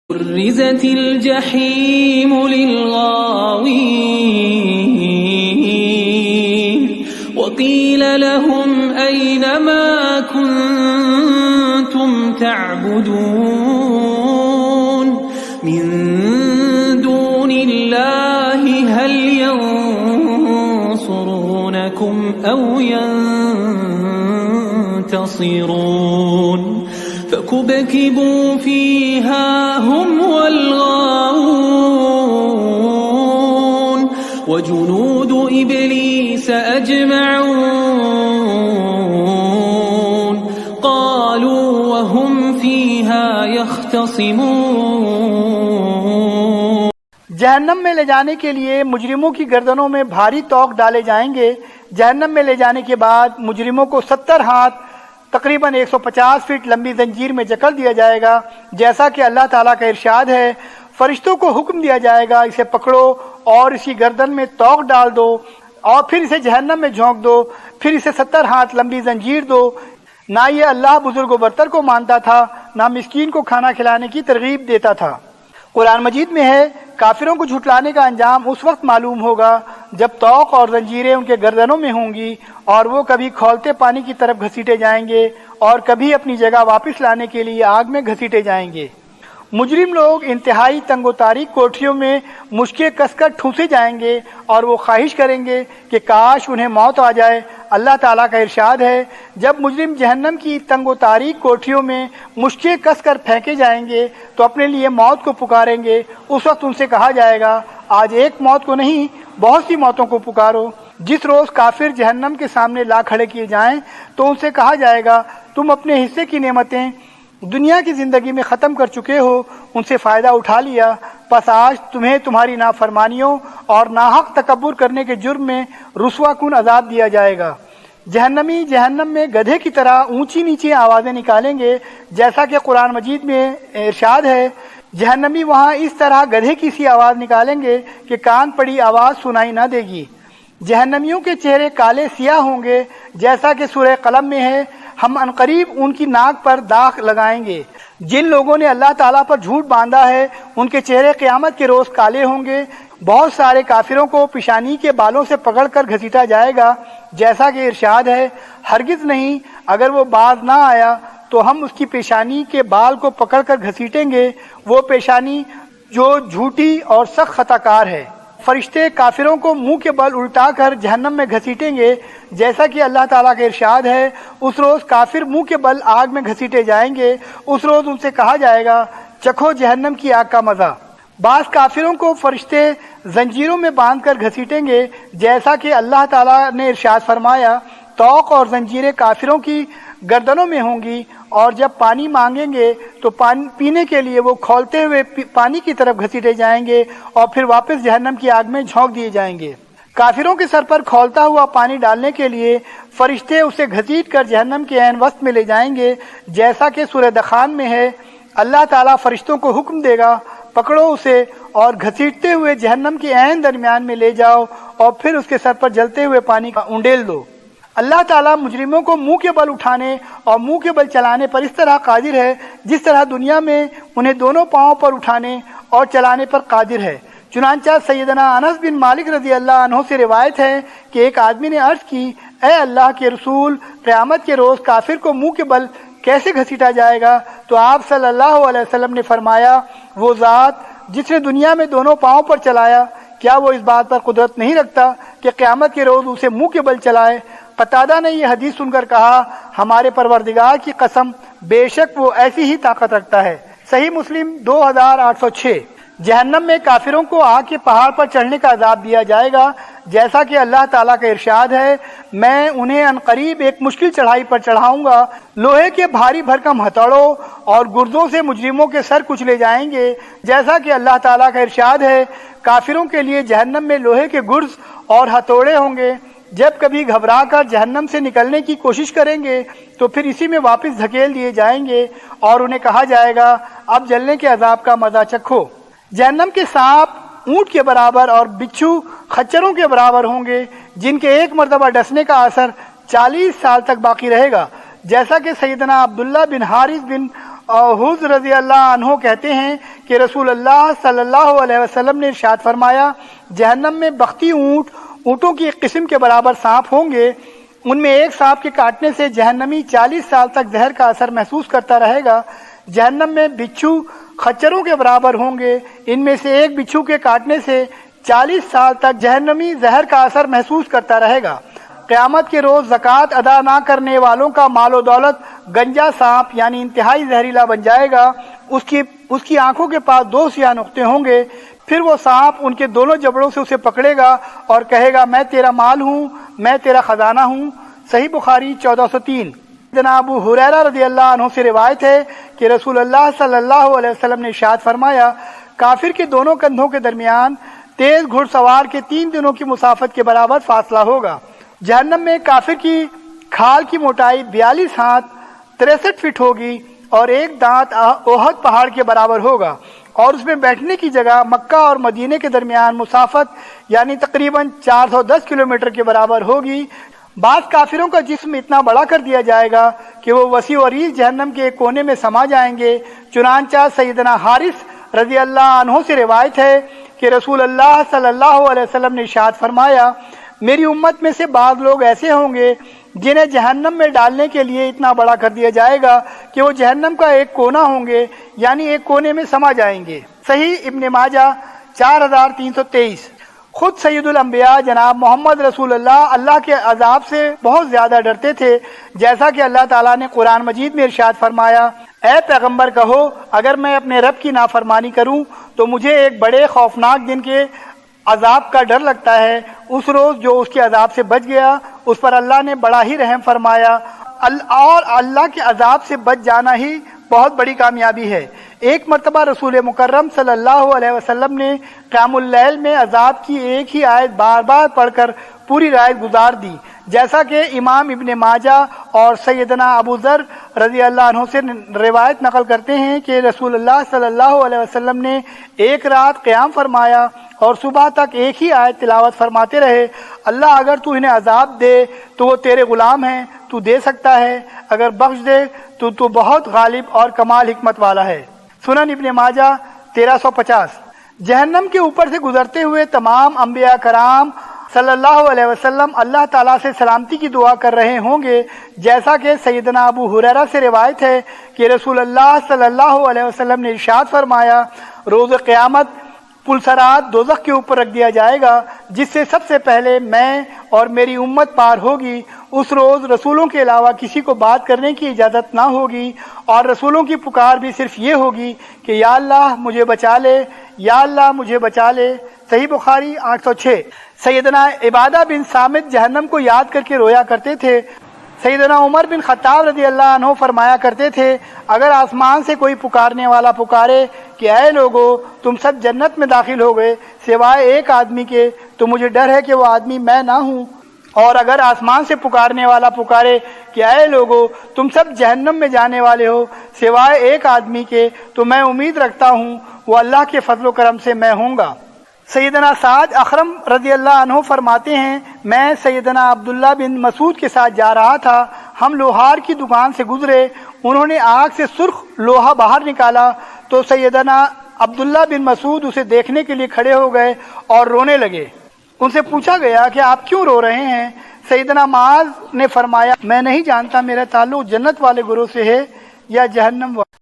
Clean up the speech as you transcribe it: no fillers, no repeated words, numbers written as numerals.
برزت الجحیم للغاوین وقیل لهم أين ما كنتم تعبدون من دون الله هل ينصرونكم أو ينتصرون فكبكبوا فيها هم والغاوون وجنود إبليس أجمعون قالوا وهم فيها يختصمون۔ جہنم میں لے جانے کے لیے مجرموں کی گردنوں میں بھاری طوق ڈالے جائیں گے۔ جہنم میں لے جانے کے بعد مجرموں کو 70 ہاتھ تقریباً 150 فٹ لمبی زنجیر میں جکڑ دیا جائے گا، جیسا کہ اللہ تعالیٰ کا ارشاد ہے۔ فرشتوں کو حکم دیا جائے گا اسے پکڑو اور اس کی گردن میں طوق ڈال دو اور پھر اسے جہنم میں جھونک دو، پھر اسے 70 ہاتھ لمبی زنجیر دو۔ نہ یہ اللہ بزرگ و برتر کو مانتا تھا، نہ مسکین کو کھانا کھلانے کی ترغیب دیتا تھا۔ قرآن مجید میں ہے، کافروں کو جھٹلانے کا انجام اس وقت معلوم ہوگا جب طوق اور زنجیریں ان کے گردنوں میں ہوں گی اور وہ کبھی کھولتے پانی کی طرف گھسیٹے جائیں گے اور کبھی اپنی جگہ واپس لانے کے لیے آگ میں گھسیٹے جائیں گے۔ مجرم لوگ انتہائی تنگ و تاریک کوٹھیوں میں مشکیں کس کر ٹھونسے جائیں گے اور وہ خواہش کریں گے کہ کاش انہیں موت آ جائے۔ اللہ تعالیٰ کا ارشاد ہے، جب مجرم جہنم کی تنگ و تاریک کوٹھیوں میں مشکیں کس کر پھینکے جائیں گے تو اپنے لیے موت کو پکاریں گے۔ اس وقت ان سے کہا جائے گا، آج ایک موت کو نہیں بہت سی موتوں کو پکارو۔ جس روز کافر جہنم کے سامنے لا کھڑے کیے جائیں تو ان سے کہا جائے گا، تم اپنے حصے کی نعمتیں دنیا کی زندگی میں ختم کر چکے ہو، ان سے فائدہ اٹھا لیا، پس آج تمہیں تمہاری نافرمانیوں اور ناحق تکبر کرنے کے جرم میں رسوا کن عذاب دیا جائے گا۔ جہنمی جہنم میں گدھے کی طرح اونچی نیچی آوازیں نکالیں گے، جیسا کہ قرآن مجید میں ارشاد ہے، جہنمی وہاں اس طرح گدھے کی سی آواز نکالیں گے کہ کان پڑی آواز سنائی نہ دے گی۔ جہنمیوں کے چہرے کالے سیاہ ہوں گے، جیسا کہ سورہ قلم میں ہے، ہم عنقریب ان کی ناک پر داغ لگائیں گے۔ جن لوگوں نے اللہ تعالیٰ پر جھوٹ باندھا ہے ان کے چہرے قیامت کے روز کالے ہوں گے۔ بہت سارے کافروں کو پیشانی کے بالوں سے پکڑ کر گھسیٹا جائے گا، جیسا کہ ارشاد ہے، ہرگز نہیں، اگر وہ باز نہ آیا تو ہم اس کی پیشانی کے بال کو پکڑ کر گھسیٹیں گے، وہ پیشانی جو جھوٹی اور سخت خطا کار ہے۔ فرشتے کافروں کو منہ کے بل الٹا کر جہنم میں گھسیٹیں گے، جیسا کہ اللہ تعالیٰ کا ارشاد ہے، اس روز کافر منہ کے بل آگ میں گھسیٹے جائیں گے۔ اس روز ان سے کہا جائے گا، چکھو جہنم کی آگ کا مزہ۔ بعض کافروں کو فرشتے زنجیروں میں باندھ کر گھسیٹیں گے، جیسا کہ اللہ تعالیٰ نے ارشاد فرمایا، طوق اور زنجیریں کافروں کی گردنوں میں ہوں گی اور جب پانی مانگیں گے تو پینے کے لیے وہ کھولتے ہوئے پانی کی طرف گھسیٹے جائیں گے اور پھر واپس جہنم کی آگ میں جھونک دیے جائیں گے۔ کافروں کے سر پر کھولتا ہوا پانی ڈالنے کے لیے فرشتے اسے گھسیٹ کر جہنم کے عین وسط میں لے جائیں گے، جیسا کہ سورہ دخان میں ہے، اللہ تعالیٰ فرشتوں کو حکم دے گا، پکڑو اسے اور گھسیٹتے ہوئے جہنم کے عین درمیان میں لے جاؤ اور پھر اس کے سر پر جلتے ہوئے پانی کا انڈیل دو۔ اللہ تعالیٰ مجرموں کو منہ کے بل اٹھانے اور منہ کے بل چلانے پر اس طرح قادر ہے جس طرح دنیا میں انہیں دونوں پاؤں پر اٹھانے اور چلانے پر قادر ہے۔ چنانچہ سیدنا انس بن مالک رضی اللہ عنہ سے روایت ہے کہ ایک آدمی نے عرض کی، اے اللہ کے رسول، قیامت کے روز کافر کو منہ کے بل کیسے گھسیٹا جائے گا؟ تو آپ صلی اللہ علیہ وسلم نے فرمایا، وہ ذات جس نے دنیا میں دونوں پاؤں پر چلایا، کیا وہ اس بات پر قدرت نہیں رکھتا کہ قیامت کے روز اسے منہ کے بل چلائے؟ قتادہ نے یہ حدیث سن کر کہا، ہمارے پروردگار کی قسم، بے شک وہ ایسی ہی طاقت رکھتا ہے۔ صحیح مسلم 2806۔ جہنم میں کافروں کو آگ کے پہاڑ پر چڑھنے کا عذاب دیا جائے گا، جیسا کہ اللہ تعالیٰ کا ارشاد ہے، میں انہیں عنقریب ایک مشکل چڑھائی پر چڑھاؤں گا، لوہے کے بھاری بھرکم ہتھوڑوں اور گردوں سے مجرموں کے سر کچلے جائیں گے، جیسا کہ اللہ تعالیٰ کا ارشاد ہے، کافروں کے لیے جہنم میں لوہے کے گرز اور ہتھوڑے ہوں گے، جب کبھی گھبرا کر جہنم سے نکلنے کی کوشش کریں گے تو پھر اسی میں واپس دھکیل دیے جائیں گے اور انہیں کہا جائے گا، اب جلنے کے عذاب کا مزہ چکھو۔ جہنم کے سانپ اونٹ کے برابر اور بچھو خچروں کے برابر ہوں گے، جن کے ایک مرتبہ ڈسنے کا اثر 40 سال تک باقی رہے گا، جیسا کہ سیدنا عبداللہ بن حارث بن اور حضرت رضی اللہ عنہ کہتے ہیں کہ رسول اللہ صلی اللہ علیہ وسلم نے ارشاد فرمایا جہنم میں بختی اونٹوں کی ایک قسم کے برابر سانپ ہوں گے، ان میں ایک سانپ کے کاٹنے سے جہنمی 40 سال تک زہر کا اثر محسوس کرتا رہے گا۔ جہنم میں بچھو خچروں کے برابر ہوں گے، ان میں سے ایک بچھو کے کاٹنے سے 40 سال تک جہنمی زہر کا اثر محسوس کرتا رہے گا۔ قیامت کے روز زکوٰۃ ادا نہ کرنے والوں کا مال و دولت گنجا سانپ یعنی انتہائی زہریلا بن جائے گا۔ اس کی آنکھوں کے پاس 2 سیاہ نقطے ہوں گے، پھر وہ سانپ ان کے دونوں جبڑوں سے اسے پکڑے گا اور کہے گا میں تیرا مال ہوں، میں تیرا خزانہ ہوں۔ صحیح بخاری 1403۔ جناب ابو ہریرہ رضی اللہ عنہ سے روایت ہے کہ رسول اللہ صلی اللہ علیہ وسلم نے ارشاد فرمایا کافر کے دونوں کندھوں کے درمیان تیز گھڑ سوار کے 3 دنوں کی مسافت کے برابر فاصلہ ہوگا۔ جہنم میں کافر کی کھال کی موٹائی 42 ہاتھ 63 فٹ ہوگی اور ایک دانت احد پہاڑ کے برابر ہوگا، اور اس میں بیٹھنے کی جگہ مکہ اور مدینے کے درمیان مسافت یعنی تقریباً 410 کلومیٹر کے برابر ہوگی۔ بعض کافروں کا جسم اتنا بڑا کر دیا جائے گا کہ وہ وسیع و عریض جہنم کے ایک کونے میں سما جائیں گے۔ چنانچہ سیدنا حارث رضی اللہ عنہ سے روایت ہے کہ رسول اللہ صلی اللہ علیہ وسلم نے ارشاد فرمایا میری امت میں سے بعض لوگ ایسے ہوں گے جنہیں جہنم میں ڈالنے کے لیے اتنا بڑا کر دیا جائے گا کہ وہ جہنم کا ایک کونا ہوں گے، یعنی ایک کونے میں سما جائیں گے۔ صحیح ابن ماجہ 4323۔ خود سید الانبیاء جناب محمد رسول اللہ کے عذاب سے بہت زیادہ ڈرتے تھے، جیسا کہ اللہ تعالیٰ نے قرآن مجید میں ارشاد فرمایا اے پیغمبر کہو اگر میں اپنے رب کی نافرمانی کروں تو مجھے ایک بڑے خوفناک دن کے عذاب کا ڈر لگتا ہے۔ اس روز جو اس کے عذاب سے بچ گیا اس پر اللہ نے بڑا ہی رحم فرمایا، اور اللہ کے عذاب سے بچ جانا ہی بہت بڑی کامیابی ہے۔ ایک مرتبہ رسول مکرم صلی اللہ علیہ وسلم نے قیام اللیل میں عذاب کی ایک ہی آیت بار بار پڑھ کر پوری رات گزار دی، جیسا کہ امام ابن ماجہ اور سیدنا ابو ذر رضی اللہ عنہ سے روایت نقل کرتے ہیں کہ رسول اللہ صلی اللہ علیہ وسلم نے ایک رات قیام فرمایا اور صبح تک ایک ہی آیت تلاوت فرماتے رہے، اللہ اگر تو انہیں عذاب دے تو وہ تیرے غلام ہیں، تو دے سکتا ہے، اگر بخش دے تو بہت غالب اور کمال حکمت والا ہے۔ سنن ابن ماجہ 1350۔ جہنم کے اوپر سے گزرتے ہوئے تمام انبیاء کرام صلی اللہ علیہ وسلم اللہ تعالیٰ سے سلامتی کی دعا کر رہے ہوں گے، جیسا کہ سیدنا ابو ہریرہ سے روایت ہے کہ رسول اللہ صلی اللہ علیہ وسلم نے ارشاد فرمایا روز قیامت پلسرات دوزخ کے اوپر رکھ دیا جائے گا، جس سے سب سے پہلے میں اور میری امت پار ہوگی۔ اس روز رسولوں کے علاوہ کسی کو بات کرنے کی اجازت نہ ہوگی، اور رسولوں کی پکار بھی صرف یہ ہوگی کہ یا اللہ مجھے بچا لے، یا اللہ مجھے بچا لے۔ صحیح بخاری 806۔ سیدنا عبادہ بن صامت جہنم کو یاد کر کے رویا کرتے تھے۔ سیدنا عمر بن خطاب رضی اللہ عنہ فرمایا کرتے تھے اگر آسمان سے کوئی پکارنے والا پکارے کہ اے لوگو تم سب جنت میں داخل ہو گئے سوائے ایک آدمی کے، تو مجھے ڈر ہے کہ وہ آدمی میں نہ ہوں، اور اگر آسمان سے پکارنے والا پکارے کہ اے لوگو تم سب جہنم میں جانے والے ہو سوائے ایک آدمی کے، تو میں امید رکھتا ہوں وہ اللہ کے فضل و کرم سے میں ہوں گا۔ سیدنا سعد اخرم رضی اللہ عنہ فرماتے ہیں میں سیدنا عبداللہ بن مسعود کے ساتھ جا رہا تھا، ہم لوہار کی دکان سے گزرے، انہوں نے آگ سے سرخ لوہا باہر نکالا تو سیدنا عبداللہ بن مسعود اسے دیکھنے کے لیے کھڑے ہو گئے اور رونے لگے۔ ان سے پوچھا گیا کہ آپ کیوں رو رہے ہیں؟ سیدنا معاذ نے فرمایا میں نہیں جانتا میرا تعلق جنت والے گروہ سے ہے یا جہنم والے۔